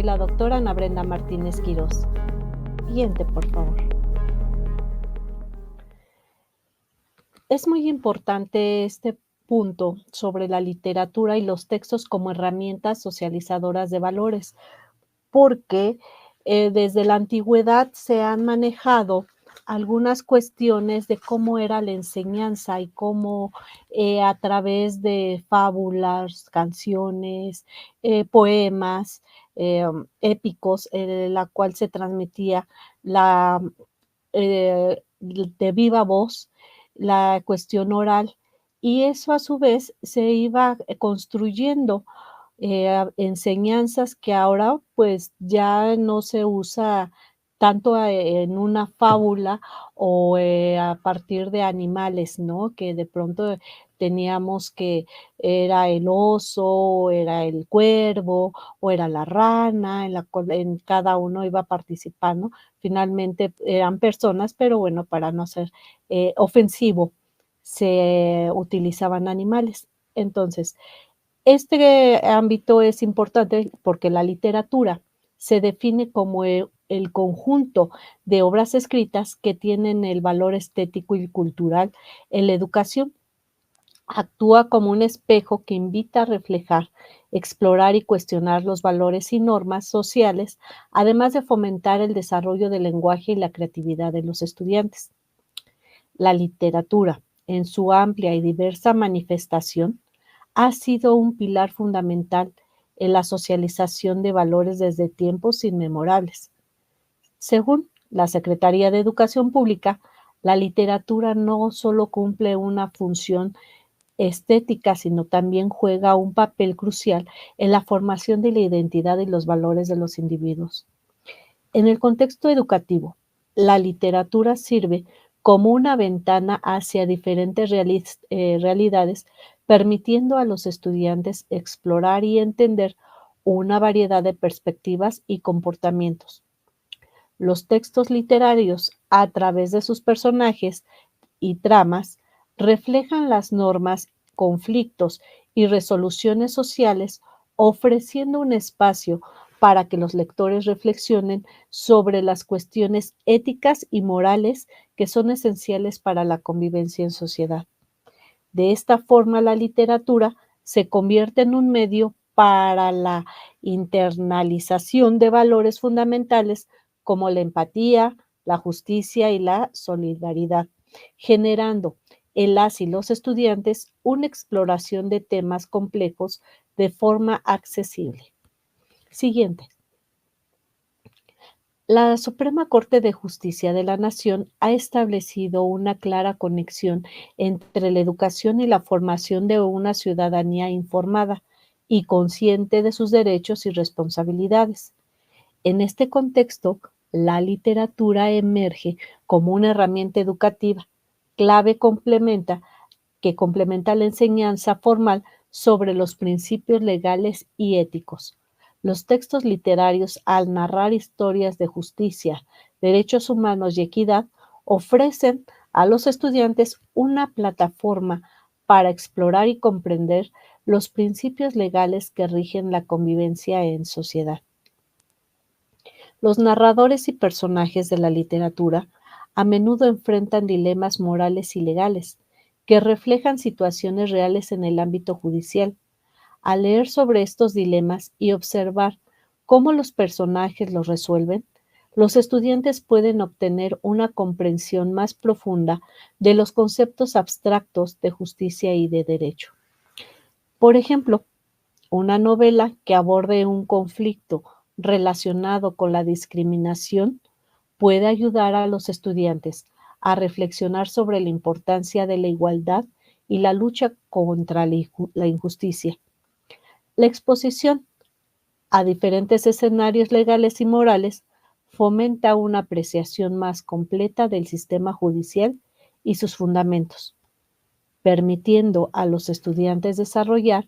la doctora Ana Brenda Martínez Quirós. Siguiente, por favor. Es muy importante este punto sobre la literatura y los textos como herramientas socializadoras de valores, porque desde la antigüedad se han manejado algunas cuestiones de cómo era la enseñanza y cómo a través de fábulas, canciones, poemas épicos, la cual se transmitía la, de viva voz, la cuestión oral, y eso a su vez se iba construyendo enseñanzas que ahora pues ya no se usa tanto en una fábula o a partir de animales, ¿no? Que de pronto teníamos que era el oso, o era el cuervo, o era la rana, en la cual en cada uno iba participando. Finalmente eran personas, pero bueno, para no ser ofensivo, se utilizaban animales. Entonces, este ámbito es importante porque la literatura se define como el conjunto de obras escritas que tienen el valor estético y cultural en la educación. Actúa como un espejo que invita a reflejar, explorar y cuestionar los valores y normas sociales, además de fomentar el desarrollo del lenguaje y la creatividad de los estudiantes. La literatura, en su amplia y diversa manifestación, ha sido un pilar fundamental en la socialización de valores desde tiempos inmemorables. Según la Secretaría de Educación Pública, la literatura no solo cumple una función estética, sino también juega un papel crucial en la formación de la identidad y los valores de los individuos. En el contexto educativo, la literatura sirve como una ventana hacia diferentes realidades, permitiendo a los estudiantes explorar y entender una variedad de perspectivas y comportamientos. Los textos literarios, a través de sus personajes y tramas, reflejan las normas, conflictos y resoluciones sociales, ofreciendo un espacio para que los lectores reflexionen sobre las cuestiones éticas y morales que son esenciales para la convivencia en sociedad. De esta forma, la literatura se convierte en un medio para la internalización de valores fundamentales como la empatía, la justicia y la solidaridad, generando en las y los estudiantes una exploración de temas complejos de forma accesible. Siguiente. La Suprema Corte de Justicia de la Nación ha establecido una clara conexión entre la educación y la formación de una ciudadanía informada y consciente de sus derechos y responsabilidades. En este contexto, la literatura emerge como una herramienta educativa clave que complementa la enseñanza formal sobre los principios legales y éticos. Los textos literarios, al narrar historias de justicia, derechos humanos y equidad, ofrecen a los estudiantes una plataforma para explorar y comprender los principios legales que rigen la convivencia en sociedad. Los narradores y personajes de la literatura a menudo enfrentan dilemas morales y legales que reflejan situaciones reales en el ámbito judicial. Al leer sobre estos dilemas y observar cómo los personajes los resuelven, los estudiantes pueden obtener una comprensión más profunda de los conceptos abstractos de justicia y de derecho. Por ejemplo, una novela que aborde un conflicto relacionado con la discriminación puede ayudar a los estudiantes a reflexionar sobre la importancia de la igualdad y la lucha contra la injusticia. La exposición a diferentes escenarios legales y morales fomenta una apreciación más completa del sistema judicial y sus fundamentos, permitiendo a los estudiantes desarrollar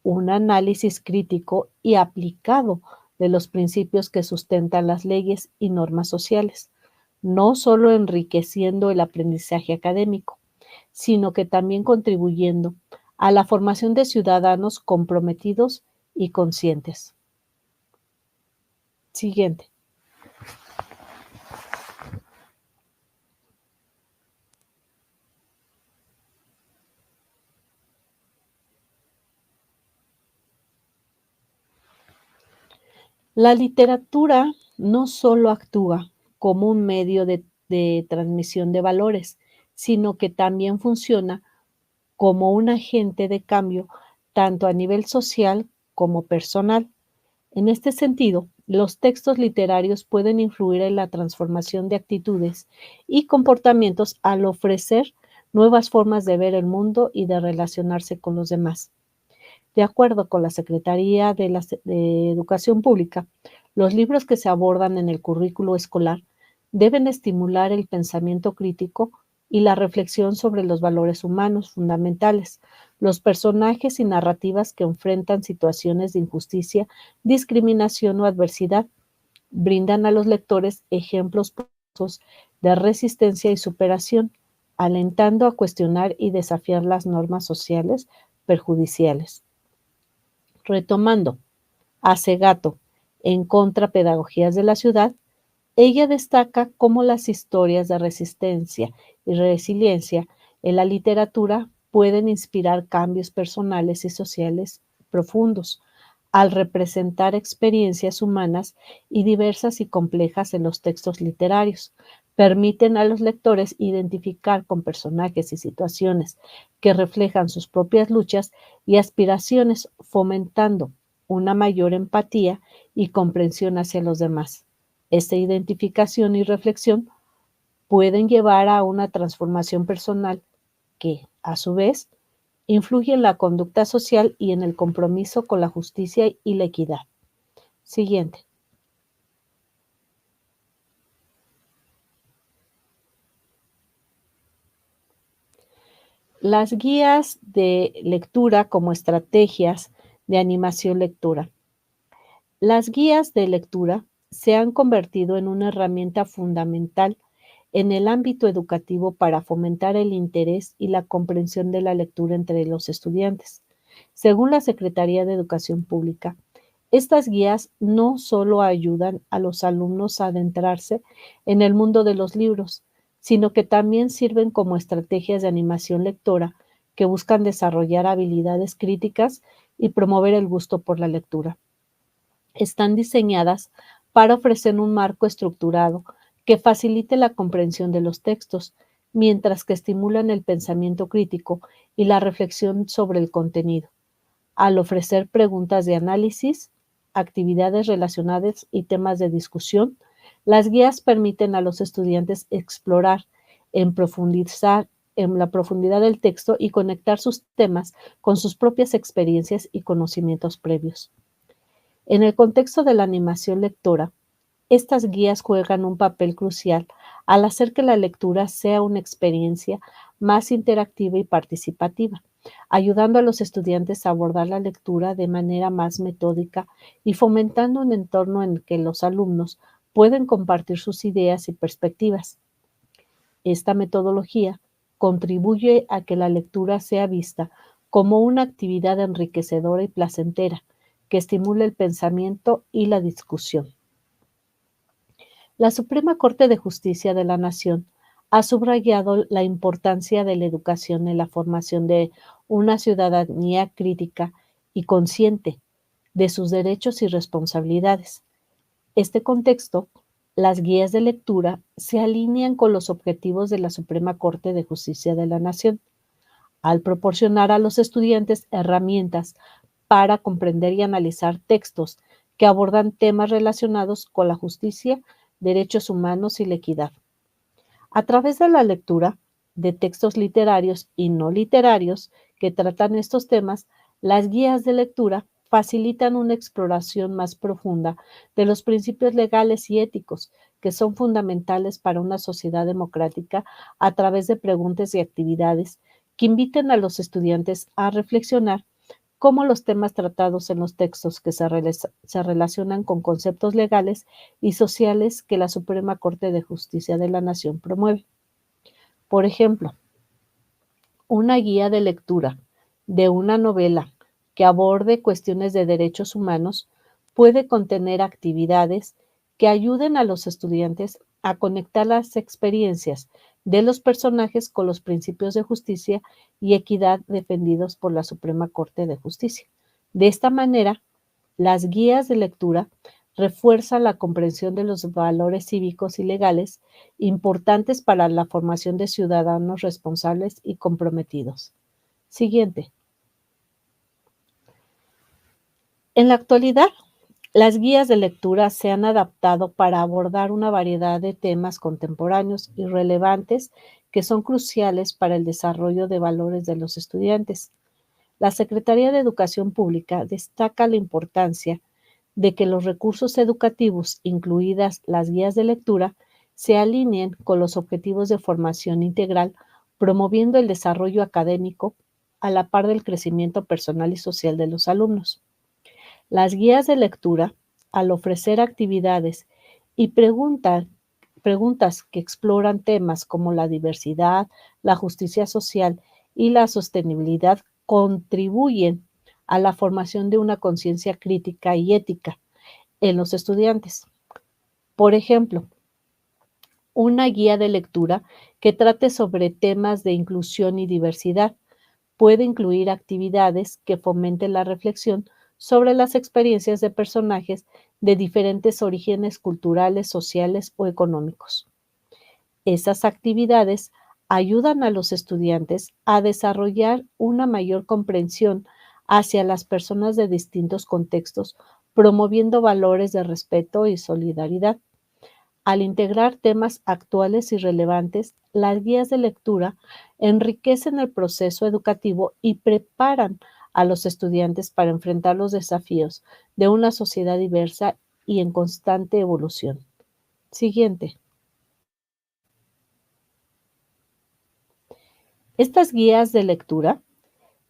un análisis crítico y aplicado de los principios que sustentan las leyes y normas sociales, no solo enriqueciendo el aprendizaje académico, sino que también contribuyendo a la formación de ciudadanos comprometidos y conscientes. Siguiente. La literatura no solo actúa como un medio de transmisión de valores, sino que también funciona como un agente de cambio tanto a nivel social como personal. En este sentido, los textos literarios pueden influir en la transformación de actitudes y comportamientos al ofrecer nuevas formas de ver el mundo y de relacionarse con los demás. De acuerdo con la Secretaría de Educación Pública, los libros que se abordan en el currículo escolar deben estimular el pensamiento crítico y la reflexión sobre los valores humanos fundamentales, los personajes y narrativas que enfrentan situaciones de injusticia, discriminación o adversidad, brindan a los lectores ejemplos poderosos de resistencia y superación, alentando a cuestionar y desafiar las normas sociales perjudiciales. Retomando a Segato en Contrapedagogías de la ciudad, ella destaca cómo las historias de resistencia y resiliencia en la literatura pueden inspirar cambios personales y sociales profundos, al representar experiencias humanas y diversas y complejas en los textos literarios. Permiten a los lectores identificar con personajes y situaciones que reflejan sus propias luchas y aspiraciones, fomentando una mayor empatía y comprensión hacia los demás. Esta identificación y reflexión pueden llevar a una transformación personal que, a su vez, influye en la conducta social y en el compromiso con la justicia y la equidad. Siguiente. Las guías de lectura como estrategias de animación lectura. Las guías de lectura se han convertido en una herramienta fundamental en el ámbito educativo para fomentar el interés y la comprensión de la lectura entre los estudiantes. Según la Secretaría de Educación Pública, estas guías no solo ayudan a los alumnos a adentrarse en el mundo de los libros, sino que también sirven como estrategias de animación lectora que buscan desarrollar habilidades críticas y promover el gusto por la lectura. Están diseñadas para ofrecer un marco estructurado que facilite la comprensión de los textos, mientras que estimulan el pensamiento crítico y la reflexión sobre el contenido, al ofrecer preguntas de análisis, actividades relacionadas y temas de discusión. Las guías permiten a los estudiantes explorar, profundizar en la profundidad del texto y conectar sus temas con sus propias experiencias y conocimientos previos. En el contexto de la animación lectora, estas guías juegan un papel crucial al hacer que la lectura sea una experiencia más interactiva y participativa, ayudando a los estudiantes a abordar la lectura de manera más metódica y fomentando un entorno en el que los alumnos pueden compartir sus ideas y perspectivas. Esta metodología contribuye a que la lectura sea vista como una actividad enriquecedora y placentera que estimula el pensamiento y la discusión. La Suprema Corte de Justicia de la Nación ha subrayado la importancia de la educación en la formación de una ciudadanía crítica y consciente de sus derechos y responsabilidades. Este contexto, las guías de lectura se alinean con los objetivos de la Suprema Corte de Justicia de la Nación, al proporcionar a los estudiantes herramientas para comprender y analizar textos que abordan temas relacionados con la justicia, derechos humanos y la equidad. A través de la lectura de textos literarios y no literarios que tratan estos temas, las guías de lectura facilitan una exploración más profunda de los principios legales y éticos que son fundamentales para una sociedad democrática a través de preguntas y actividades que inviten a los estudiantes a reflexionar cómo los temas tratados en los textos que se relacionan con conceptos legales y sociales que la Suprema Corte de Justicia de la Nación promueve. Por ejemplo, una guía de lectura de una novela que aborde cuestiones de derechos humanos puede contener actividades que ayuden a los estudiantes a conectar las experiencias de los personajes con los principios de justicia y equidad defendidos por la Suprema Corte de Justicia. De esta manera, las guías de lectura refuerzan la comprensión de los valores cívicos y legales importantes para la formación de ciudadanos responsables y comprometidos. Siguiente. En la actualidad, las guías de lectura se han adaptado para abordar una variedad de temas contemporáneos y relevantes que son cruciales para el desarrollo de valores de los estudiantes. La Secretaría de Educación Pública destaca la importancia de que los recursos educativos, incluidas las guías de lectura, se alineen con los objetivos de formación integral, promoviendo el desarrollo académico a la par del crecimiento personal y social de los alumnos. Las guías de lectura, al ofrecer actividades y preguntas que exploran temas como la diversidad, la justicia social y la sostenibilidad, contribuyen a la formación de una conciencia crítica y ética en los estudiantes. Por ejemplo, una guía de lectura que trate sobre temas de inclusión y diversidad puede incluir actividades que fomenten la reflexión sobre las experiencias de personajes de diferentes orígenes culturales, sociales o económicos. Esas actividades ayudan a los estudiantes a desarrollar una mayor comprensión hacia las personas de distintos contextos, promoviendo valores de respeto y solidaridad. Al integrar temas actuales y relevantes, las guías de lectura enriquecen el proceso educativo y preparan a los estudiantes para enfrentar los desafíos de una sociedad diversa y en constante evolución. Siguiente. Estas guías de lectura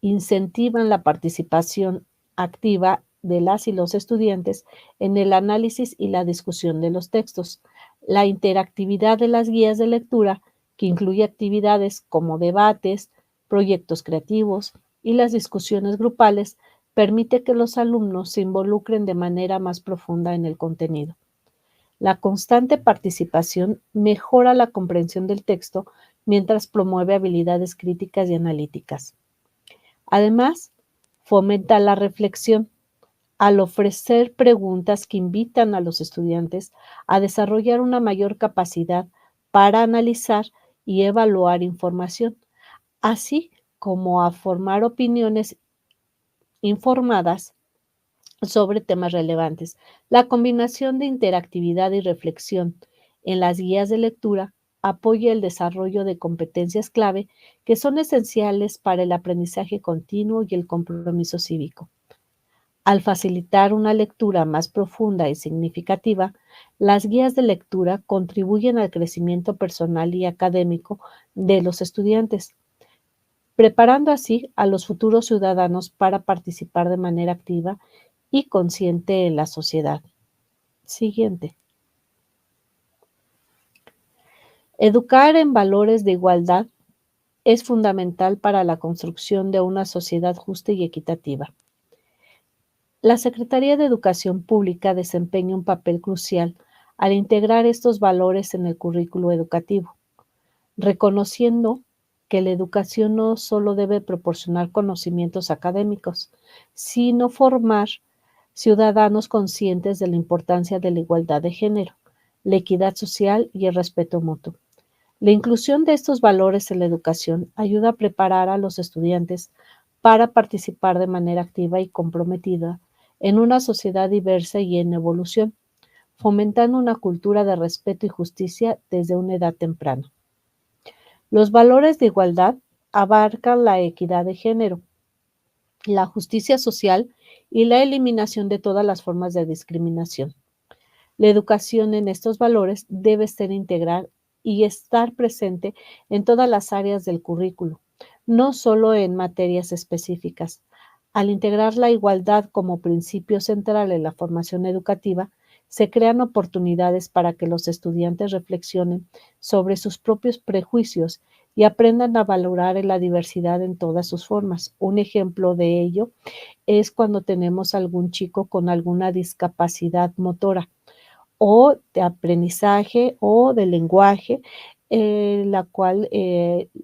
incentivan la participación activa de las y los estudiantes en el análisis y la discusión de los textos. La interactividad de las guías de lectura, que incluye actividades como debates, proyectos creativos y las discusiones grupales, permite que los alumnos se involucren de manera más profunda en el contenido. La constante participación mejora la comprensión del texto mientras promueve habilidades críticas y analíticas. Además, fomenta la reflexión al ofrecer preguntas que invitan a los estudiantes a desarrollar una mayor capacidad para analizar y evaluar información, así como a formar opiniones informadas sobre temas relevantes. La combinación de interactividad y reflexión en las guías de lectura apoya el desarrollo de competencias clave que son esenciales para el aprendizaje continuo y el compromiso cívico. Al facilitar una lectura más profunda y significativa, las guías de lectura contribuyen al crecimiento personal y académico de los estudiantes, preparando así a los futuros ciudadanos para participar de manera activa y consciente en la sociedad. Siguiente. Educar en valores de igualdad es fundamental para la construcción de una sociedad justa y equitativa. La Secretaría de Educación Pública desempeña un papel crucial al integrar estos valores en el currículo educativo, reconociendo que la educación no solo debe proporcionar conocimientos académicos, sino formar ciudadanos conscientes de la importancia de la igualdad de género, la equidad social y el respeto mutuo. La inclusión de estos valores en la educación ayuda a preparar a los estudiantes para participar de manera activa y comprometida en una sociedad diversa y en evolución, fomentando una cultura de respeto y justicia desde una edad temprana. Los valores de igualdad abarcan la equidad de género, la justicia social y la eliminación de todas las formas de discriminación. La educación en estos valores debe ser integral y estar presente en todas las áreas del currículo, no solo en materias específicas. Al integrar la igualdad como principio central en la formación educativa, se crean oportunidades para que los estudiantes reflexionen sobre sus propios prejuicios y aprendan a valorar la diversidad en todas sus formas. Un ejemplo de ello es cuando tenemos algún chico con alguna discapacidad motora o de aprendizaje o de lenguaje, la cual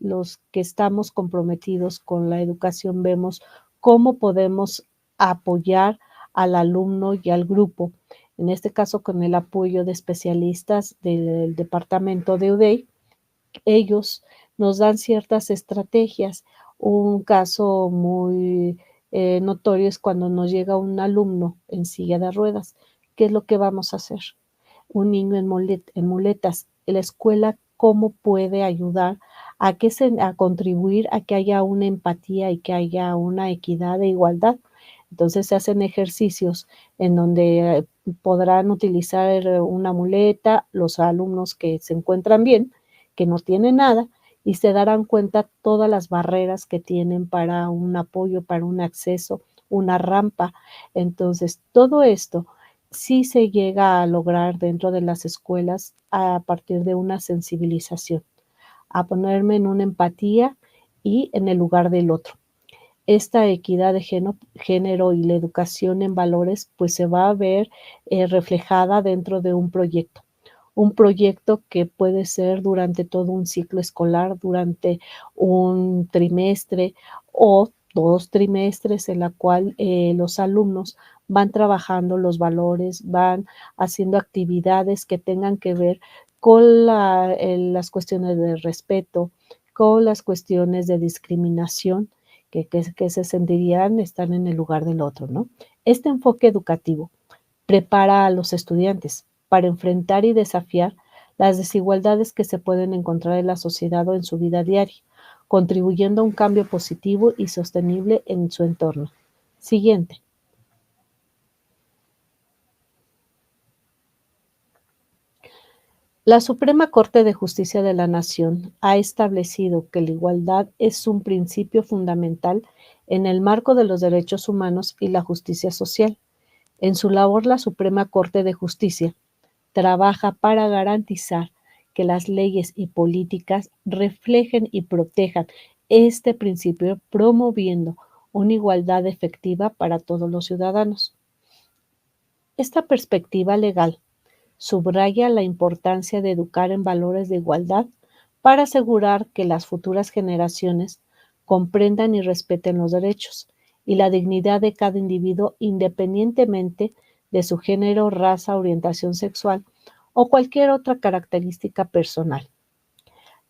los que estamos comprometidos con la educación vemos cómo podemos apoyar al alumno y al grupo. En este caso, con el apoyo de especialistas del departamento de UDEI, ellos nos dan ciertas estrategias. Un caso muy notorio es cuando nos llega un alumno en silla de ruedas. ¿Qué es lo que vamos a hacer? Un niño en muletas. La escuela, ¿cómo puede ayudar a contribuir a que haya una empatía y que haya una equidad e igualdad? Entonces se hacen ejercicios en donde podrán utilizar una muleta los alumnos que se encuentran bien, que no tienen nada, y se darán cuenta todas las barreras que tienen para un apoyo, para un acceso, una rampa. Entonces, todo esto sí se llega a lograr dentro de las escuelas a partir de una sensibilización, a ponerme en una empatía y en el lugar del otro. Esta equidad de género y la educación en valores, pues se va a ver reflejada dentro de un proyecto. Un proyecto que puede ser durante todo un ciclo escolar, durante un trimestre o 2 trimestres, en la cual los alumnos van trabajando los valores, van haciendo actividades que tengan que ver con las cuestiones de respeto, con las cuestiones de discriminación, que se sentirían estar en el lugar del otro, ¿no? Este enfoque educativo prepara a los estudiantes para enfrentar y desafiar las desigualdades que se pueden encontrar en la sociedad o en su vida diaria, contribuyendo a un cambio positivo y sostenible en su entorno. Siguiente. La Suprema Corte de Justicia de la Nación ha establecido que la igualdad es un principio fundamental en el marco de los derechos humanos y la justicia social. En su labor, la Suprema Corte de Justicia trabaja para garantizar que las leyes y políticas reflejen y protejan este principio, promoviendo una igualdad efectiva para todos los ciudadanos. Esta perspectiva legal subraya la importancia de educar en valores de igualdad para asegurar que las futuras generaciones comprendan y respeten los derechos y la dignidad de cada individuo independientemente de su género, raza, orientación sexual o cualquier otra característica personal.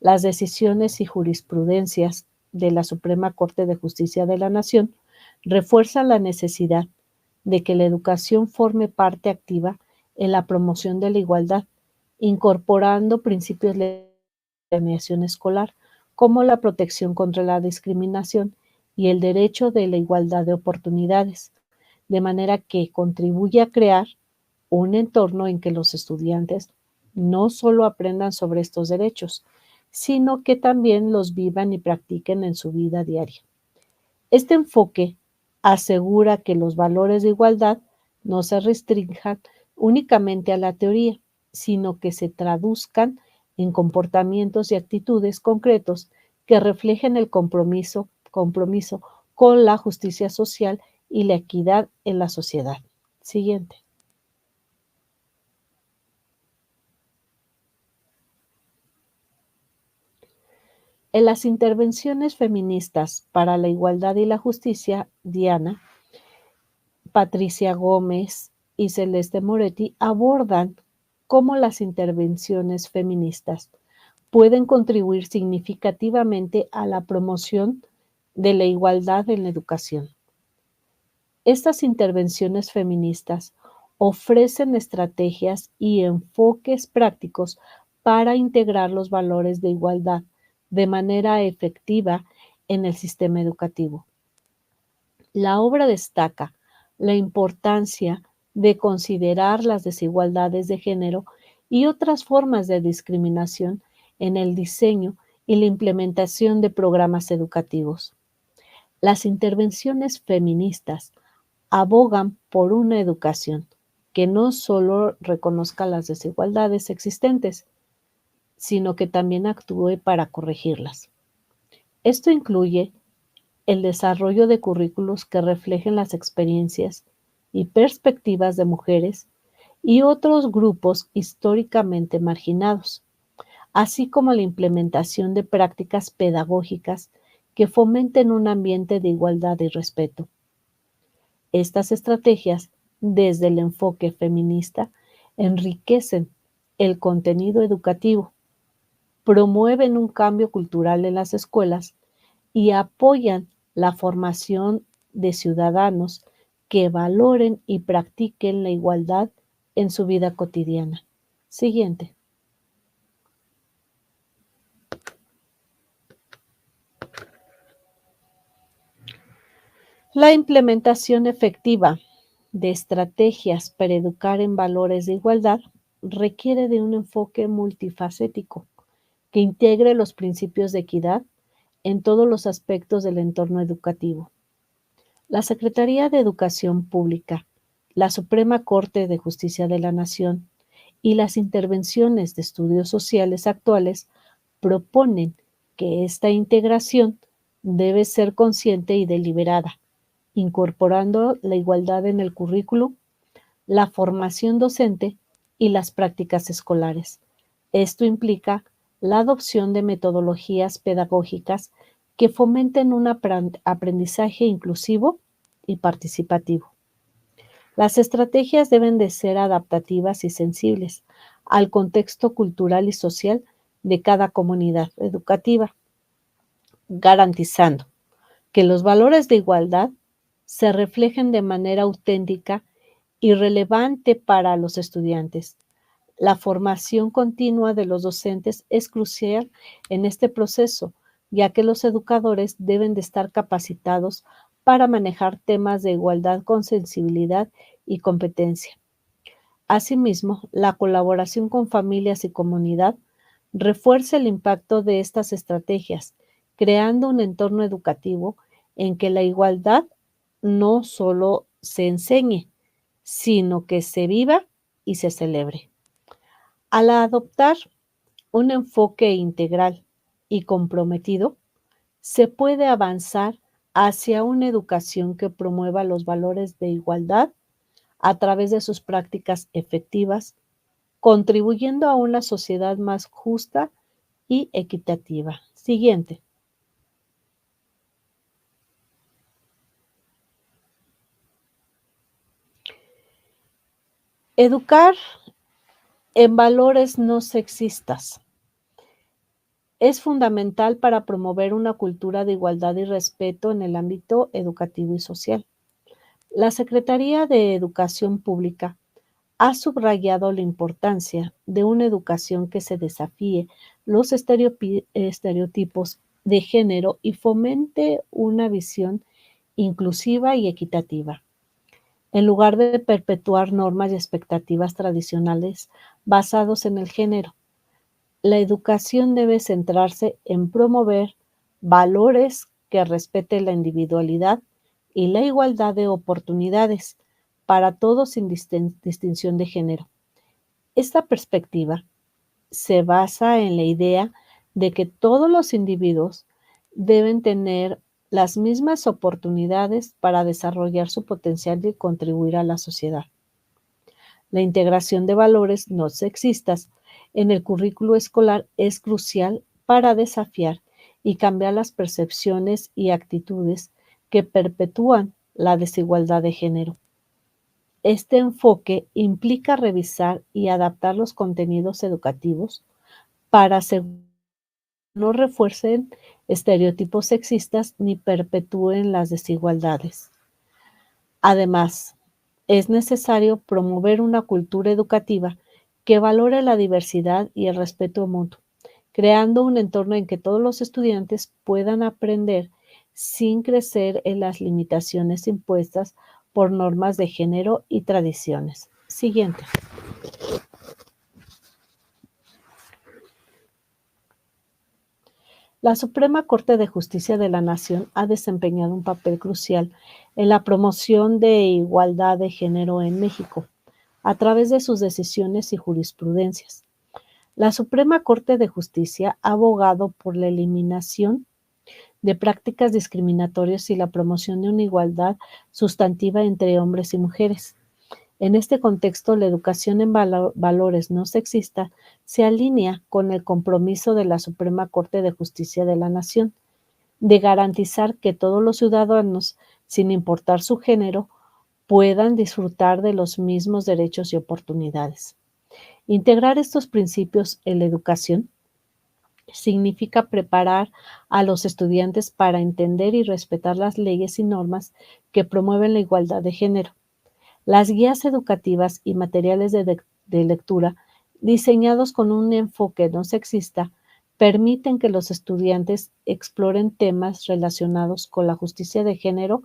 Las decisiones y jurisprudencias de la Suprema Corte de Justicia de la Nación refuerzan la necesidad de que la educación forme parte activa en la promoción de la igualdad, incorporando principios de planeación escolar, como la protección contra la discriminación y el derecho de la igualdad de oportunidades, de manera que contribuye a crear un entorno en que los estudiantes no solo aprendan sobre estos derechos, sino que también los vivan y practiquen en su vida diaria. Este enfoque asegura que los valores de igualdad no se restrinjan únicamente a la teoría, sino que se traduzcan en comportamientos y actitudes concretos que reflejen el compromiso con la justicia social y la equidad en la sociedad. Siguiente. En las intervenciones feministas para la igualdad y la justicia, Diana, Patricia Gómez y Celeste Moretti abordan cómo las intervenciones feministas pueden contribuir significativamente a la promoción de la igualdad en la educación. Estas intervenciones feministas ofrecen estrategias y enfoques prácticos para integrar los valores de igualdad de manera efectiva en el sistema educativo. La obra destaca la importancia de considerar las desigualdades de género y otras formas de discriminación en el diseño y la implementación de programas educativos. Las intervenciones feministas abogan por una educación que no solo reconozca las desigualdades existentes, sino que también actúe para corregirlas. Esto incluye el desarrollo de currículos que reflejen las experiencias y perspectivas de mujeres y otros grupos históricamente marginados, así como la implementación de prácticas pedagógicas que fomenten un ambiente de igualdad y respeto. Estas estrategias, desde el enfoque feminista, enriquecen el contenido educativo, promueven un cambio cultural en las escuelas y apoyan la formación de ciudadanos que valoren y practiquen la igualdad en su vida cotidiana. Siguiente. La implementación efectiva de estrategias para educar en valores de igualdad requiere de un enfoque multifacético que integre los principios de equidad en todos los aspectos del entorno educativo. La Secretaría de Educación Pública, la Suprema Corte de Justicia de la Nación y las intervenciones de estudios sociales actuales proponen que esta integración debe ser consciente y deliberada, incorporando la igualdad en el currículo, la formación docente y las prácticas escolares. Esto implica la adopción de metodologías pedagógicas que fomenten un aprendizaje inclusivo y participativo. Las estrategias deben de ser adaptativas y sensibles al contexto cultural y social de cada comunidad educativa, garantizando que los valores de igualdad se reflejen de manera auténtica y relevante para los estudiantes. La formación continua de los docentes es crucial en este proceso, ya que los educadores deben de estar capacitados para manejar temas de igualdad con sensibilidad y competencia. Asimismo, la colaboración con familias y comunidad refuerza el impacto de estas estrategias, creando un entorno educativo en que la igualdad no solo se enseñe, sino que se viva y se celebre. Al adoptar un enfoque integral y comprometido, se puede avanzar hacia una educación que promueva los valores de igualdad a través de sus prácticas efectivas, contribuyendo a una sociedad más justa y equitativa. Siguiente. Educar en valores no sexistas es fundamental para promover una cultura de igualdad y respeto en el ámbito educativo y social. La Secretaría de Educación Pública ha subrayado la importancia de una educación que se desafíe los estereotipos de género y fomente una visión inclusiva y equitativa, en lugar de perpetuar normas y expectativas tradicionales basados en el género. La educación debe centrarse en promover valores que respeten la individualidad y la igualdad de oportunidades para todos sin distinción de género. Esta perspectiva se basa en la idea de que todos los individuos deben tener las mismas oportunidades para desarrollar su potencial y contribuir a la sociedad. La integración de valores no sexistas en el currículo escolar es crucial para desafiar y cambiar las percepciones y actitudes que perpetúan la desigualdad de género. Este enfoque implica revisar y adaptar los contenidos educativos para asegurar que no refuercen estereotipos sexistas ni perpetúen las desigualdades. Además, es necesario promover una cultura educativa que valore la diversidad y el respeto mutuo, creando un entorno en que todos los estudiantes puedan aprender sin crecer en las limitaciones impuestas por normas de género y tradiciones. Siguiente. La Suprema Corte de Justicia de la Nación ha desempeñado un papel crucial en la promoción de igualdad de género en México, a través de sus decisiones y jurisprudencias. La Suprema Corte de Justicia ha abogado por la eliminación de prácticas discriminatorias y la promoción de una igualdad sustantiva entre hombres y mujeres. En este contexto, la educación en valores no sexistas se alinea con el compromiso de la Suprema Corte de Justicia de la Nación de garantizar que todos los ciudadanos, sin importar su género, puedan disfrutar de los mismos derechos y oportunidades. Integrar estos principios en la educación significa preparar a los estudiantes para entender y respetar las leyes y normas que promueven la igualdad de género. Las guías educativas y materiales de lectura diseñados con un enfoque no sexista permiten que los estudiantes exploren temas relacionados con la justicia de género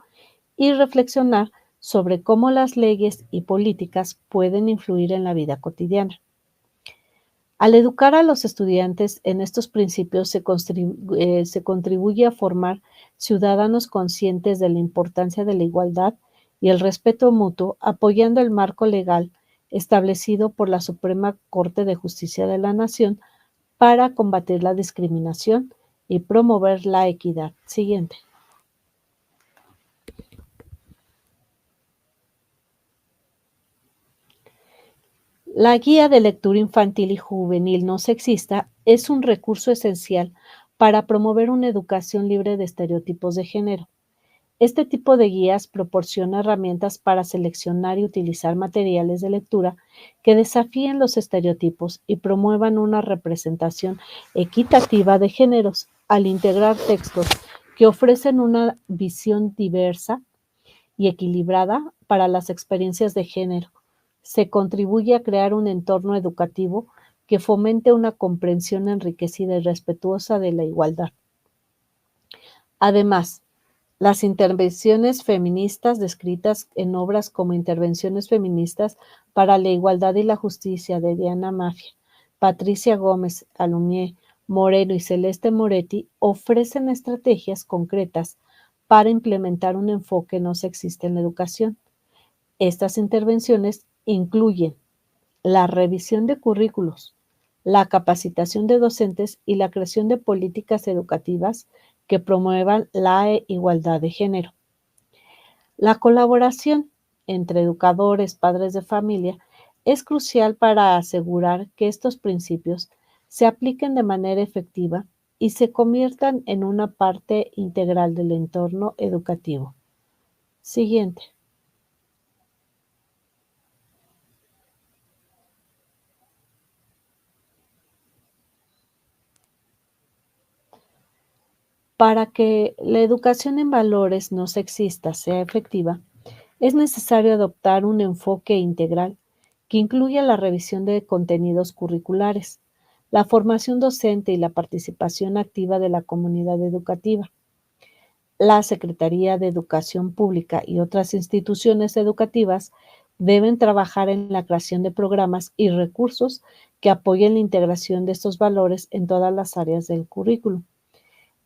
y reflexionar sobre cómo las leyes y políticas pueden influir en la vida cotidiana. Al educar a los estudiantes en estos principios se contribuye a formar ciudadanos conscientes de la importancia de la igualdad y el respeto mutuo, apoyando el marco legal establecido por la Suprema Corte de Justicia de la Nación para combatir la discriminación y promover la equidad. Siguiente. La guía de lectura infantil y juvenil no sexista es un recurso esencial para promover una educación libre de estereotipos de género. Este tipo de guías proporciona herramientas para seleccionar y utilizar materiales de lectura que desafíen los estereotipos y promuevan una representación equitativa de géneros al integrar textos que ofrecen una visión diversa y equilibrada para las experiencias de género. Se contribuye a crear un entorno educativo que fomente una comprensión enriquecida y respetuosa de la igualdad. Además, las intervenciones feministas descritas en obras como Intervenciones feministas para la igualdad y la justicia de Diana Mafia, Patricia Gómez Alumié Moreno y Celeste Moretti ofrecen estrategias concretas para implementar un enfoque no sexista en la educación. Estas intervenciones incluyen la revisión de currículos, la capacitación de docentes y la creación de políticas educativas que promuevan la igualdad de género. La colaboración entre educadores, padres de familia, es crucial para asegurar que estos principios se apliquen de manera efectiva y se conviertan en una parte integral del entorno educativo. Siguiente. Para que la educación en valores no sexistas sea efectiva, es necesario adoptar un enfoque integral que incluya la revisión de contenidos curriculares, la formación docente y la participación activa de la comunidad educativa. La Secretaría de Educación Pública y otras instituciones educativas deben trabajar en la creación de programas y recursos que apoyen la integración de estos valores en todas las áreas del currículo.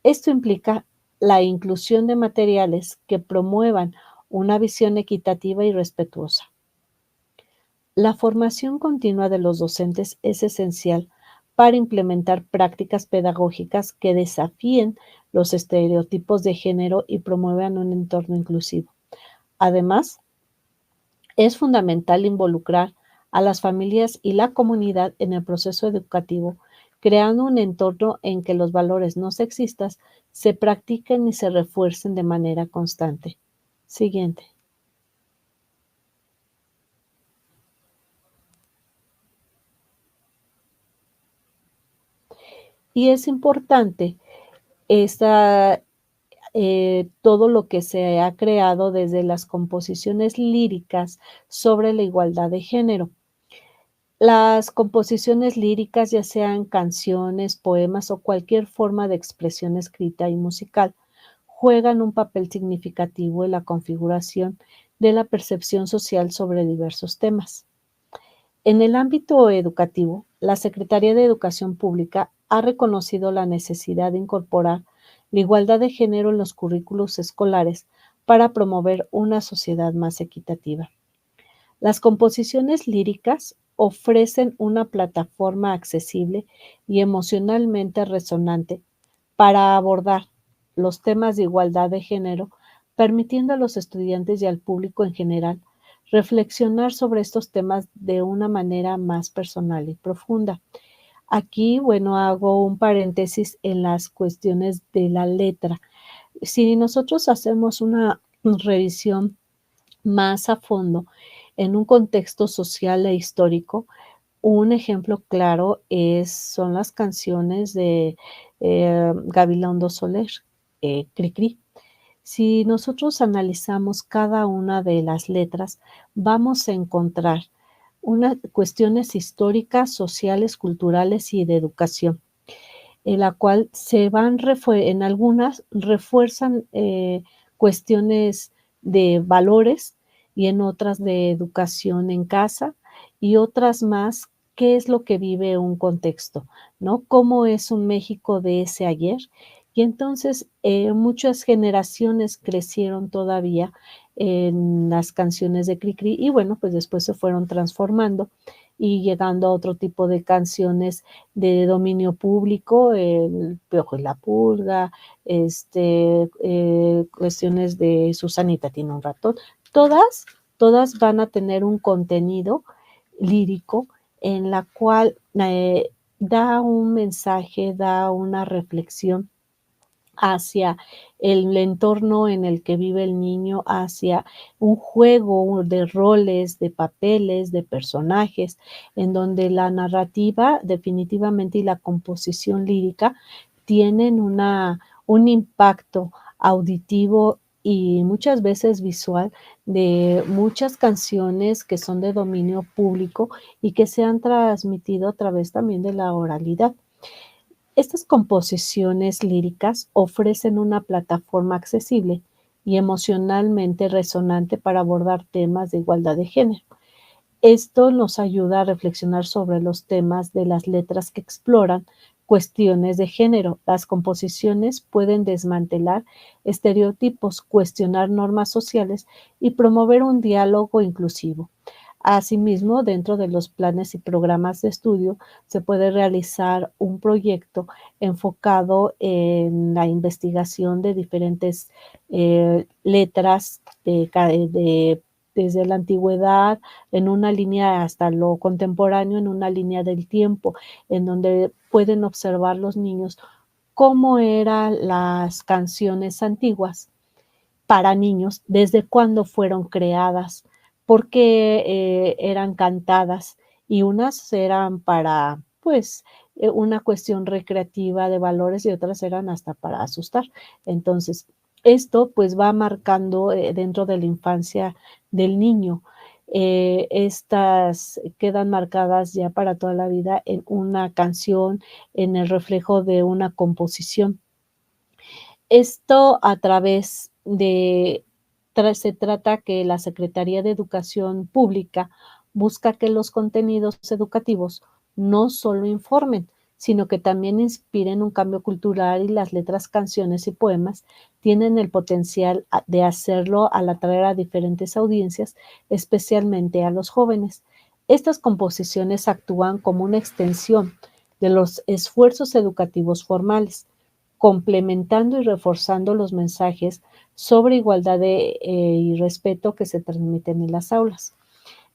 Esto implica la inclusión de materiales que promuevan una visión equitativa y respetuosa. La formación continua de los docentes es esencial para implementar prácticas pedagógicas que desafíen los estereotipos de género y promuevan un entorno inclusivo. Además, es fundamental involucrar a las familias y la comunidad en el proceso educativo, creando un entorno en que los valores no sexistas se practiquen y se refuercen de manera constante. Siguiente. Y es importante esta, todo lo que se ha creado desde las composiciones líricas sobre la igualdad de género. Las composiciones líricas, ya sean canciones, poemas o cualquier forma de expresión escrita y musical, juegan un papel significativo en la configuración de la percepción social sobre diversos temas. En el ámbito educativo, la Secretaría de Educación Pública ha reconocido la necesidad de incorporar la igualdad de género en los currículos escolares para promover una sociedad más equitativa. Las composiciones líricas ofrecen una plataforma accesible y emocionalmente resonante para abordar los temas de igualdad de género, permitiendo a los estudiantes y al público en general reflexionar sobre estos temas de una manera más personal y profunda. Aquí, bueno, hago un paréntesis en las cuestiones de la letra. Si nosotros hacemos una revisión más a fondo en un contexto social e histórico, un ejemplo claro son las canciones de Gabilondo Soler, Cricri. Si nosotros analizamos cada una de las letras, vamos a encontrar unas cuestiones históricas, sociales, culturales y de educación, en la cual se van en algunas refuerzan cuestiones de valores y en otras de educación en casa y otras más, qué es lo que vive un contexto, ¿no? Cómo es un México de ese ayer. Y entonces muchas generaciones crecieron todavía en las canciones de Cricri y bueno, pues después se fueron transformando y llegando a otro tipo de canciones de dominio público, El Piojo y la Pulga, cuestiones de Susanita tiene un ratón. Todas, todas van a tener un contenido lírico en la cual da un mensaje, da una reflexión hacia el entorno en el que vive el niño, hacia un juego de roles, de papeles, de personajes, en donde la narrativa definitivamente y la composición lírica tienen un impacto auditivo y muchas veces visual de muchas canciones que son de dominio público y que se han transmitido a través también de la oralidad. Estas composiciones líricas ofrecen una plataforma accesible y emocionalmente resonante para abordar temas de igualdad de género. Esto nos ayuda a reflexionar sobre los temas de las letras que exploran cuestiones de género. Las composiciones pueden desmantelar estereotipos, cuestionar normas sociales y promover un diálogo inclusivo. Asimismo, dentro de los planes y programas de estudio, se puede realizar un proyecto enfocado en la investigación de diferentes letras desde la antigüedad, en una línea hasta lo contemporáneo, en una línea del tiempo, en donde pueden observar los niños cómo eran las canciones antiguas para niños, desde cuándo fueron creadas, por qué eran cantadas y unas eran para, pues, una cuestión recreativa de valores y otras eran hasta para asustar. Entonces, esto pues va marcando dentro de la infancia del niño. Estas quedan marcadas ya para toda la vida en una canción, en el reflejo de una composición. Esto a través de se trata que la Secretaría de Educación Pública busca que los contenidos educativos no solo informen, sino que también inspiren un cambio cultural y las letras, canciones y poemas tienen el potencial de hacerlo al atraer a diferentes audiencias, especialmente a los jóvenes. Estas composiciones actúan como una extensión de los esfuerzos educativos formales, complementando y reforzando los mensajes sobre igualdad y respeto que se transmiten en las aulas.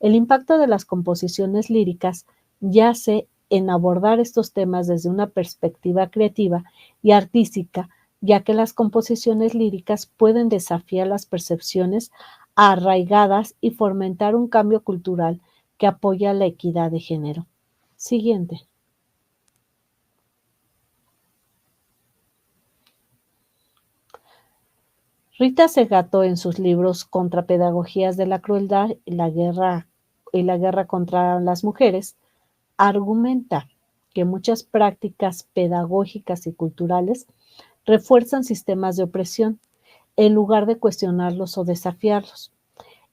El impacto de las composiciones líricas yace en abordar estos temas desde una perspectiva creativa y artística, ya que las composiciones líricas pueden desafiar las percepciones arraigadas y fomentar un cambio cultural que apoya la equidad de género. Siguiente. Rita Segato, en sus libros Contrapedagogías de la crueldad y la guerra contra las mujeres, argumenta que muchas prácticas pedagógicas y culturales refuerzan sistemas de opresión en lugar de cuestionarlos o desafiarlos.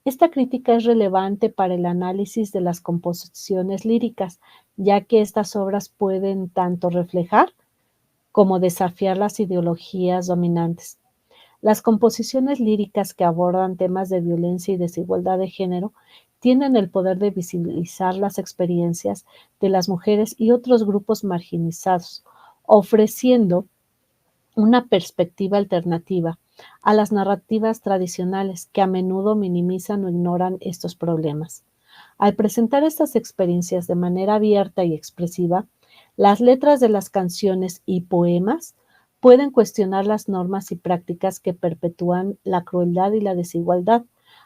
Esta crítica es relevante para el análisis de las composiciones líricas, ya que estas obras pueden tanto reflejar como desafiar las ideologías dominantes. Las composiciones líricas que abordan temas de violencia y desigualdad de género tienen el poder de visibilizar las experiencias de las mujeres y otros grupos marginalizados, ofreciendo una perspectiva alternativa a las narrativas tradicionales que a menudo minimizan o ignoran estos problemas. Al presentar estas experiencias de manera abierta y expresiva, las letras de las canciones y poemas pueden cuestionar las normas y prácticas que perpetúan la crueldad y la desigualdad,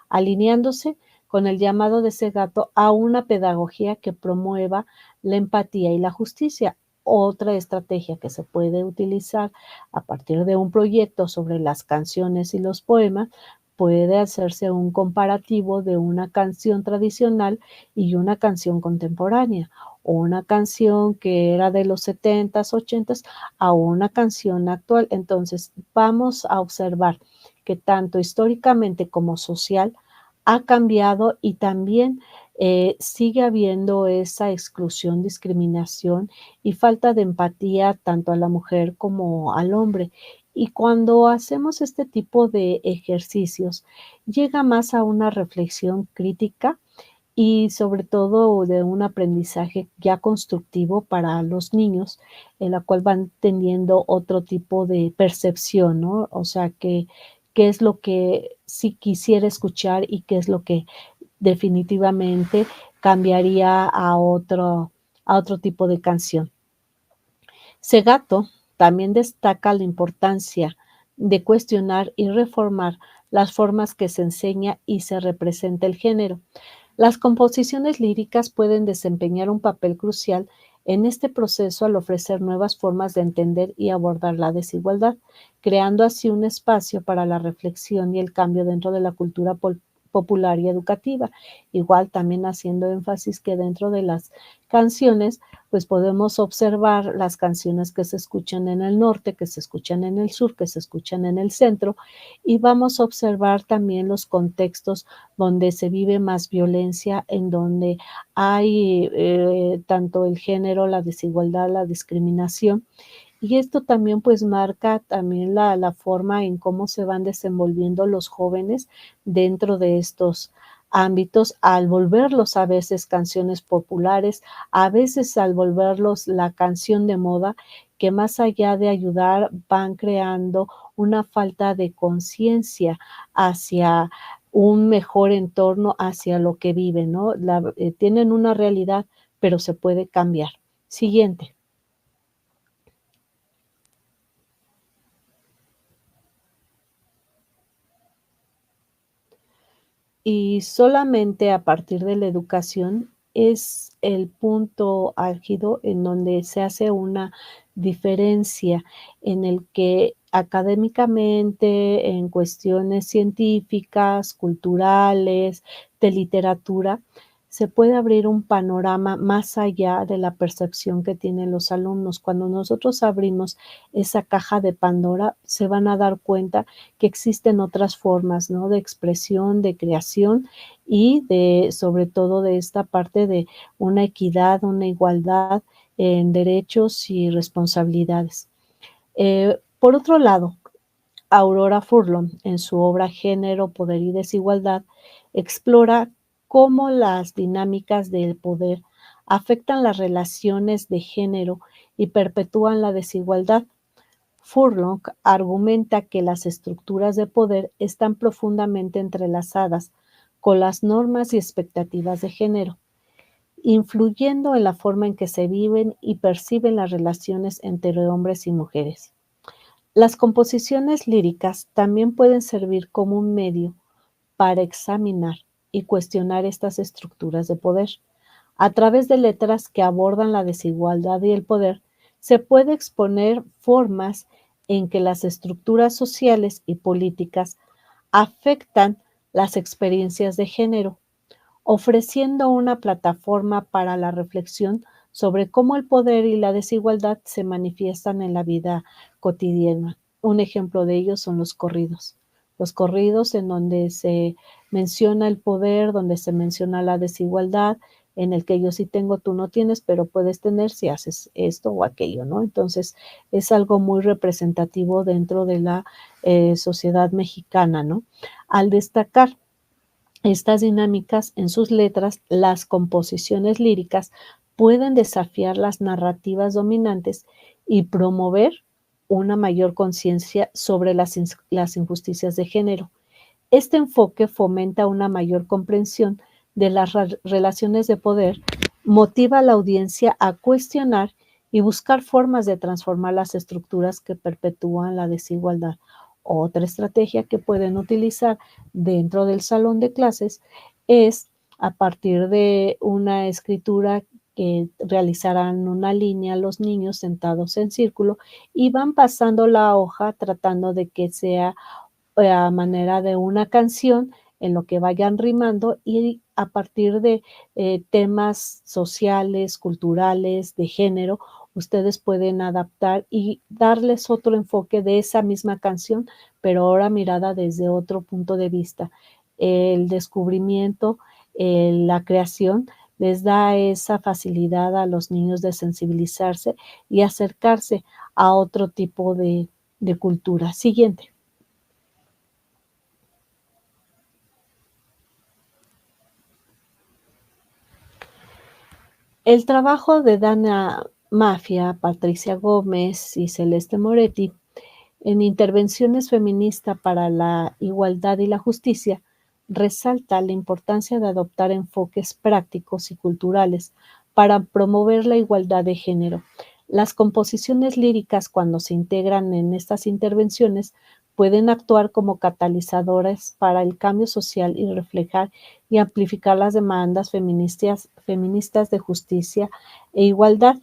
alineándose con el llamado de Segato a una pedagogía que promueva la empatía y la justicia. Otra estrategia que se puede utilizar a partir de un proyecto sobre las canciones y los poemas puede hacerse un comparativo de una canción tradicional y una canción contemporánea, o una canción que era de los 70s, 80s a una canción actual. Entonces, vamos a observar que tanto históricamente como social ha cambiado y también sigue habiendo esa exclusión, discriminación y falta de empatía tanto a la mujer como al hombre. Y cuando hacemos este tipo de ejercicios, llega más a una reflexión crítica y sobre todo de un aprendizaje ya constructivo para los niños, en la cual van teniendo otro tipo de percepción, ¿no? O sea, qué es lo que sí quisiera escuchar y qué es lo que definitivamente cambiaría a otro tipo de canción. Segato también destaca la importancia de cuestionar y reformar las formas que se enseña y se representa el género. Las composiciones líricas pueden desempeñar un papel crucial en este proceso al ofrecer nuevas formas de entender y abordar la desigualdad, creando así un espacio para la reflexión y el cambio dentro de la cultura popular y educativa. Igual también haciendo énfasis que dentro de las canciones, pues podemos observar las canciones que se escuchan en el norte, que se escuchan en el sur, que se escuchan en el centro, y vamos a observar también los contextos donde se vive más violencia, en donde hay tanto el género, la desigualdad, la discriminación. Y esto también pues marca también la forma en cómo se van desenvolviendo los jóvenes dentro de estos ámbitos, al volverlos a veces canciones populares, a veces al volverlos la canción de moda, que más allá de ayudar van creando una falta de conciencia hacia un mejor entorno, hacia lo que viven, ¿no? Tienen una realidad, pero se puede cambiar. Siguiente. Y solamente a partir de la educación es el punto álgido en donde se hace una diferencia, en el que académicamente, en cuestiones científicas, culturales, de literatura, se puede abrir un panorama más allá de la percepción que tienen los alumnos. Cuando nosotros abrimos esa caja de Pandora, se van a dar cuenta que existen otras formas, ¿no? De expresión, de creación y de, sobre todo, de esta parte de una equidad, una igualdad en derechos y responsabilidades. Por otro lado, Aurora Furlong, en su obra Género, Poder y Desigualdad, explora cómo las dinámicas del poder afectan las relaciones de género y perpetúan la desigualdad. Furlong argumenta que las estructuras de poder están profundamente entrelazadas con las normas y expectativas de género, influyendo en la forma en que se viven y perciben las relaciones entre hombres y mujeres. Las composiciones líricas también pueden servir como un medio para examinar y cuestionar estas estructuras de poder. A través de letras que abordan la desigualdad y el poder, se puede exponer formas en que las estructuras sociales y políticas afectan las experiencias de género, ofreciendo una plataforma para la reflexión sobre cómo el poder y la desigualdad se manifiestan en la vida cotidiana. Un ejemplo de ello son los corridos. Los corridos en donde se menciona el poder, donde se menciona la desigualdad, en el que yo sí tengo, tú no tienes, pero puedes tener si haces esto o aquello, ¿no? Entonces, es algo muy representativo dentro de la sociedad mexicana, ¿no? Al destacar estas dinámicas en sus letras, las composiciones líricas pueden desafiar las narrativas dominantes y promover una mayor conciencia sobre las injusticias de género. Este enfoque fomenta una mayor comprensión de las relaciones de poder, motiva a la audiencia a cuestionar y buscar formas de transformar las estructuras que perpetúan la desigualdad. Otra estrategia que pueden utilizar dentro del salón de clases es a partir de una escritura que realizarán una línea los niños sentados en círculo y van pasando la hoja tratando de que sea a manera de una canción en lo que vayan rimando y a partir de temas sociales, culturales, de género, ustedes pueden adaptar y darles otro enfoque de esa misma canción, pero ahora mirada desde otro punto de vista. El descubrimiento, la creación les da esa facilidad a los niños de sensibilizarse y acercarse a otro tipo de cultura. Siguiente. El trabajo de Dana Mafia, Patricia Gómez y Celeste Moretti en Intervenciones feministas para la igualdad y la justicia resalta la importancia de adoptar enfoques prácticos y culturales para promover la igualdad de género. Las composiciones líricas, cuando se integran en estas intervenciones, pueden actuar como catalizadores para el cambio social y reflejar y amplificar las demandas feministas de justicia e igualdad.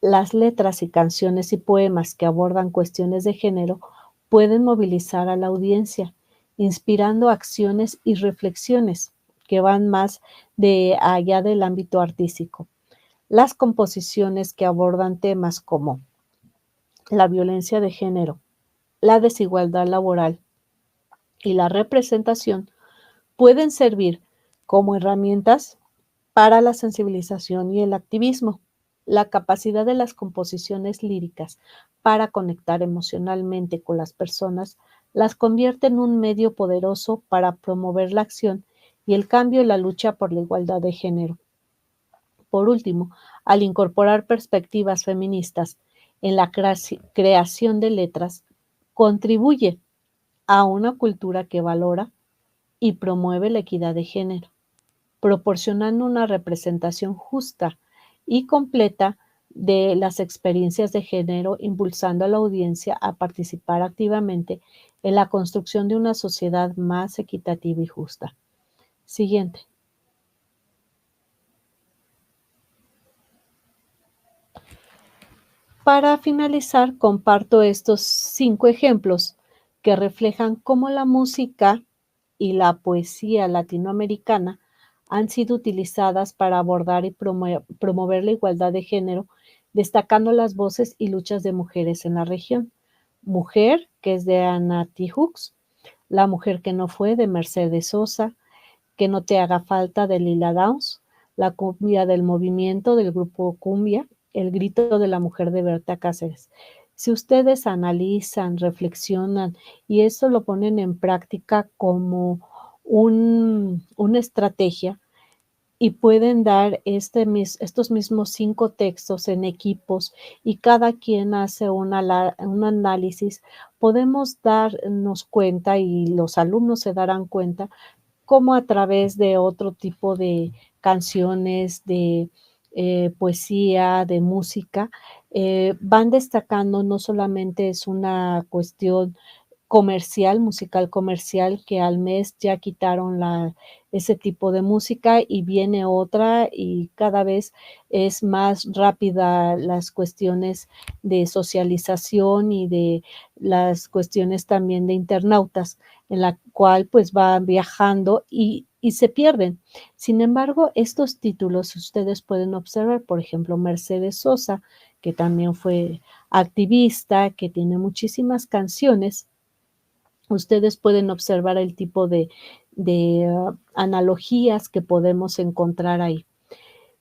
Las letras y canciones y poemas que abordan cuestiones de género pueden movilizar a la audiencia, inspirando acciones y reflexiones que van más de allá del ámbito artístico. Las composiciones que abordan temas como la violencia de género, la desigualdad laboral y la representación pueden servir como herramientas para la sensibilización y el activismo. La capacidad de las composiciones líricas para conectar emocionalmente con las personas las convierte en un medio poderoso para promover la acción y el cambio en la lucha por la igualdad de género. Por último, al incorporar perspectivas feministas en la creación de letras, contribuye a una cultura que valora y promueve la equidad de género, proporcionando una representación justa y completa de las experiencias de género, impulsando a la audiencia a participar activamente en la construcción de una sociedad más equitativa y justa. Siguiente. Para finalizar, comparto estos 5 ejemplos que reflejan cómo la música y la poesía latinoamericana han sido utilizadas para abordar y promover la igualdad de género, destacando las voces y luchas de mujeres en la región. Mujer, que es de Ana Tijoux, La mujer que no fue, de Mercedes Sosa, Que no te haga falta, de Lila Downs, La cumbia del movimiento, del grupo Cumbia, El grito de la mujer, de Berta Cáceres. Si ustedes analizan, reflexionan y eso lo ponen en práctica como una estrategia y pueden dar estos mismos 5 textos en equipos y cada quien hace un análisis, podemos darnos cuenta y los alumnos se darán cuenta cómo a través de otro tipo de canciones, de poesía, de música, van destacando, no solamente es una cuestión comercial, musical comercial, que al mes ya quitaron ese tipo de música y viene otra y cada vez es más rápida las cuestiones de socialización y de las cuestiones también de internautas, en la cual pues van viajando y se pierden. Sin embargo, estos títulos ustedes pueden observar, por ejemplo, Mercedes Sosa, que también fue activista, que tiene muchísimas canciones. Ustedes pueden observar el tipo de analogías que podemos encontrar ahí.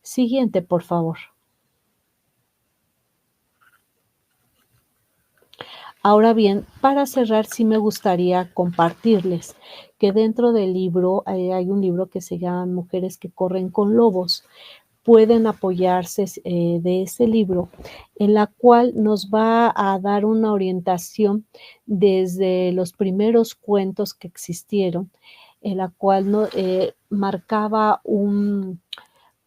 Siguiente, por favor. Ahora bien, para cerrar, sí me gustaría compartirles que dentro del libro, hay un libro que se llama Mujeres que corren con lobos. pueden apoyarse de ese libro, en la cual nos va a dar una orientación desde los primeros cuentos que existieron, en la cual marcaba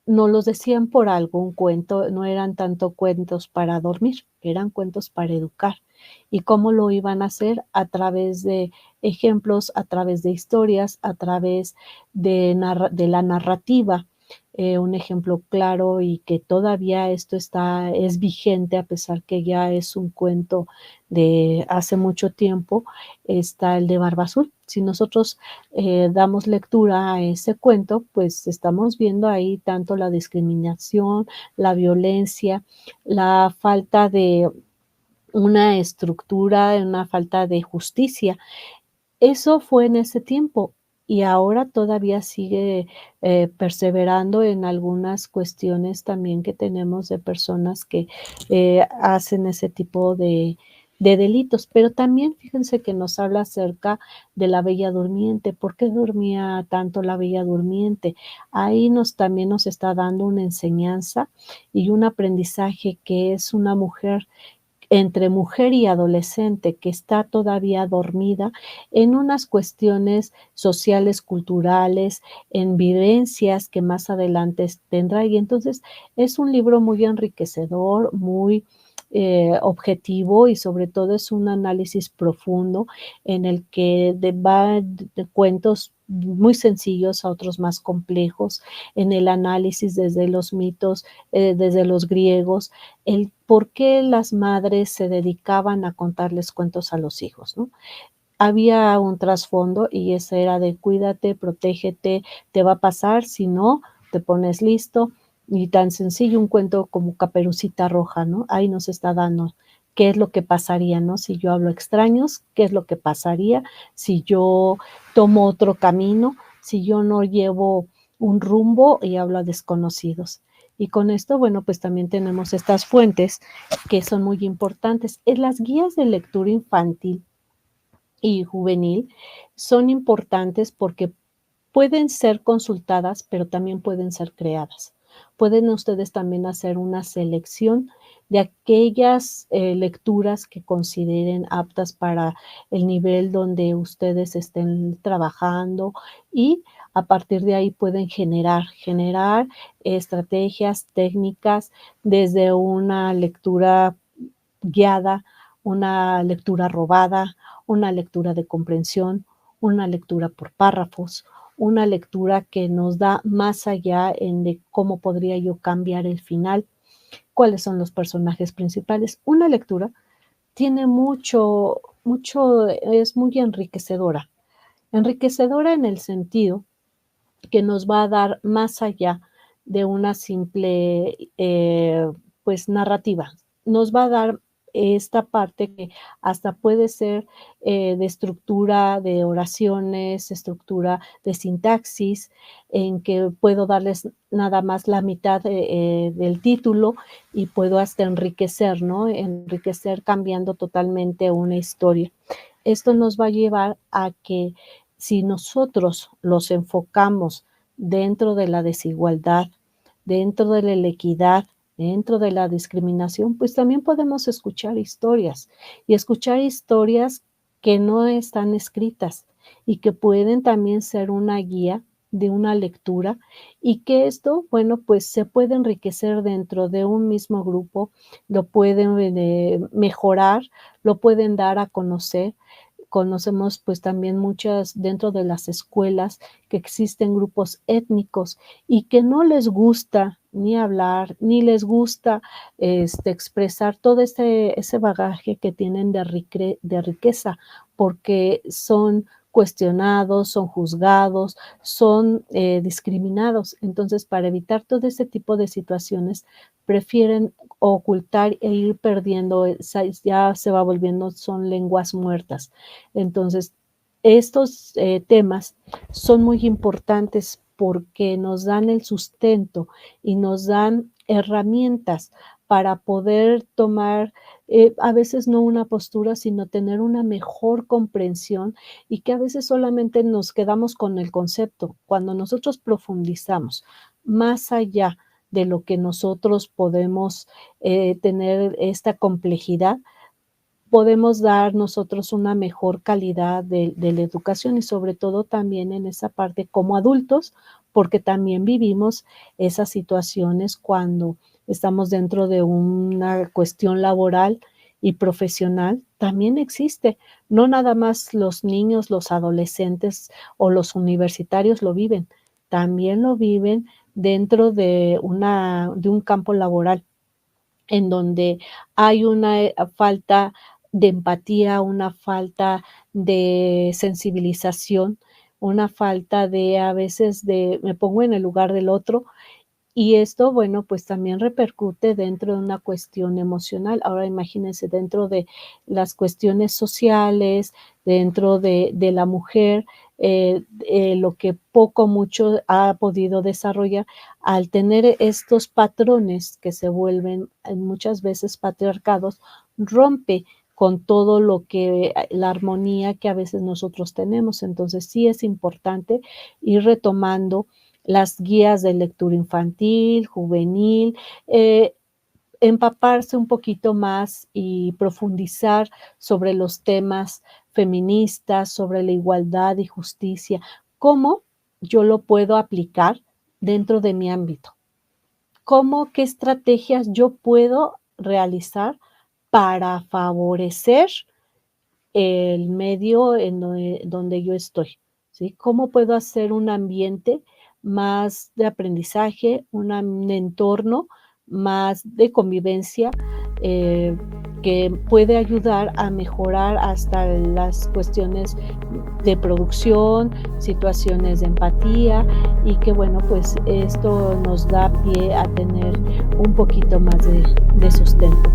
nos los decían por algo, un cuento, no eran tanto cuentos para dormir, eran cuentos para educar. ¿Y cómo lo iban a hacer? A través de ejemplos, a través de historias, a través de la narrativa. Un ejemplo claro y que todavía esto es vigente, a pesar que ya es un cuento de hace mucho tiempo, está el de Barba Azul. Si nosotros damos lectura a ese cuento, pues estamos viendo ahí tanto la discriminación, la violencia, la falta de una estructura, una falta de justicia. Eso fue en ese tiempo y ahora todavía sigue, perseverando en algunas cuestiones también que tenemos de personas que, hacen ese tipo de delitos. Pero también fíjense que nos habla acerca de la Bella Durmiente. ¿Por qué dormía tanto la Bella Durmiente? Ahí también nos está dando una enseñanza y un aprendizaje que es una mujer entre mujer y adolescente que está todavía dormida en unas cuestiones sociales, culturales, en vivencias que más adelante tendrá. Y entonces es un libro muy enriquecedor, muy objetivo y sobre todo es un análisis profundo en el que va de cuentos muy sencillos a otros más complejos, en el análisis desde los mitos, desde los griegos, el por qué las madres se dedicaban a contarles cuentos a los hijos, ¿no? Había un trasfondo y ese era de cuídate, protégete, te va a pasar, si no, te pones listo, y tan sencillo un cuento como Caperucita Roja, ¿no? Ahí nos está dando qué es lo que pasaría, ¿no? Si yo hablo extraños, qué es lo que pasaría si yo tomo otro camino, si yo no llevo un rumbo y hablo a desconocidos. Y con esto, bueno, pues también tenemos estas fuentes que son muy importantes. En las guías de lectura infantil y juvenil son importantes porque pueden ser consultadas, pero también pueden ser creadas. Pueden ustedes también hacer una selección de aquellas lecturas que consideren aptas para el nivel donde ustedes estén trabajando y a partir de ahí pueden generar estrategias, técnicas, desde una lectura guiada, una lectura robada, una lectura de comprensión, una lectura por párrafos, una lectura que nos da más allá en de cómo podría yo cambiar el final, cuáles son los personajes principales. Una lectura tiene es muy enriquecedora. Enriquecedora en el sentido que nos va a dar más allá de una simple, pues, narrativa. Nos va a dar esta parte que hasta puede ser, de estructura de oraciones, estructura de sintaxis, en que puedo darles nada más la mitad, del título y puedo hasta enriquecer, ¿no? Enriquecer cambiando totalmente una historia. Esto nos va a llevar a que si nosotros los enfocamos dentro de la desigualdad, dentro de la inequidad, dentro de la discriminación, pues también podemos escuchar historias y escuchar historias que no están escritas y que pueden también ser una guía de una lectura y que esto, bueno, pues se puede enriquecer dentro de un mismo grupo, lo pueden mejorar, lo pueden dar a conocer. Conocemos pues también muchas dentro de las escuelas que existen grupos étnicos y que no les gusta ni hablar, ni les gusta expresar todo ese bagaje que tienen de riqueza, porque son cuestionados, son juzgados, son discriminados. Entonces, para evitar todo ese tipo de situaciones, prefieren ocultar e ir perdiendo, ya se va volviendo, son lenguas muertas. Entonces, estos temas son muy importantes porque nos dan el sustento y nos dan herramientas para poder tomar a veces no una postura, sino tener una mejor comprensión y que a veces solamente nos quedamos con el concepto. Cuando nosotros profundizamos más allá de lo que nosotros podemos, tener esta complejidad, podemos dar nosotros una mejor calidad de la educación y sobre todo también en esa parte como adultos, porque también vivimos esas situaciones cuando estamos dentro de una cuestión laboral y profesional, también existe. No nada más los niños, los adolescentes o los universitarios lo viven, también lo viven dentro de un campo laboral en donde hay una, falta de empatía, una falta de sensibilización, una falta de, a veces, de me pongo en el lugar del otro y esto, bueno, pues también repercute dentro de una cuestión emocional. Ahora imagínense dentro de las cuestiones sociales, dentro de la mujer, lo que poco o mucho ha podido desarrollar, al tener estos patrones que se vuelven, muchas veces patriarcados, rompe con todo lo que la armonía que a veces nosotros tenemos. Entonces, sí es importante ir retomando las guías de lectura infantil, juvenil, empaparse un poquito más y profundizar sobre los temas feministas, sobre la igualdad y justicia. ¿Cómo yo lo puedo aplicar dentro de mi ámbito? ¿Cómo, qué estrategias yo puedo realizar para favorecer el medio en donde yo estoy, ¿sí? ¿Cómo puedo hacer un ambiente más de aprendizaje, un entorno más de convivencia, eh, que puede ayudar a mejorar hasta las cuestiones de producción, situaciones de empatía y que, bueno, pues esto nos da pie a tener un poquito más de sustento.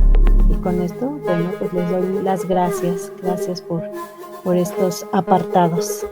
Y con esto, bueno, pues les doy las gracias. Gracias por estos apartados.